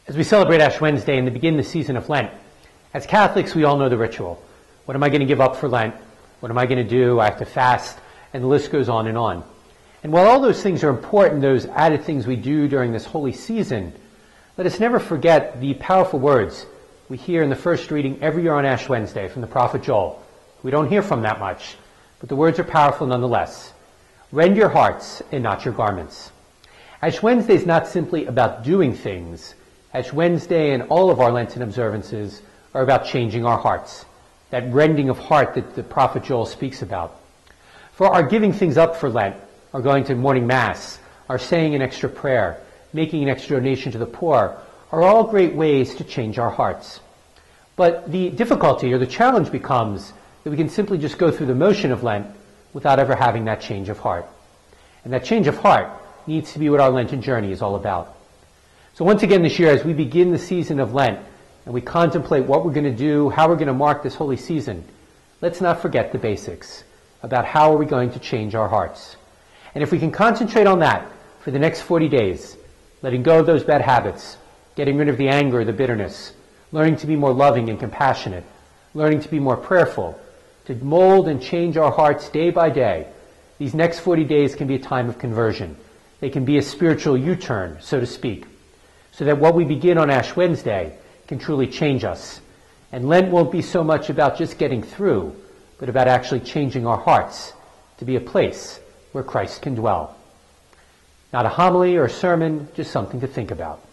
As we celebrate Ash Wednesday and begin the season of Lent, as Catholics, we all know the ritual. What am I going to give up for Lent? What am I going to do? I have to fast, and the list goes on. And while all those things are important, those added things we do during this holy season, let us never forget the powerful words we hear in the first reading every year on Ash Wednesday from the prophet Joel. We don't hear from that much, but the words are powerful nonetheless. Rend your hearts and not your garments. Ash Wednesday is not simply about doing things. Ash Wednesday and all of our Lenten observances are about changing our hearts, that rending of heart that the prophet Joel speaks about. For our giving things up for Lent, our going to morning mass, our saying an extra prayer, making an extra donation to the poor, are all great ways to change our hearts. But the difficulty or the challenge becomes that we can simply just go through the motion of Lent without ever having that change of heart. And that change of heart needs to be what our Lenten journey is all about. So once again this year, as we begin the season of Lent, and we contemplate what we're going to do, how we're going to mark this holy season, let's not forget the basics about how are we going to change our hearts. And if we can concentrate on that for the next 40 days, letting go of those bad habits, getting rid of the anger, the bitterness, learning to be more loving and compassionate, learning to be more prayerful, to mold and change our hearts day by day, these next 40 days can be a time of conversion. They can be a spiritual U-turn, so to speak, so that what we begin on Ash Wednesday can truly change us. And Lent won't be so much about just getting through, but about actually changing our hearts to be a place where Christ can dwell. Not a homily or a sermon, just something to think about.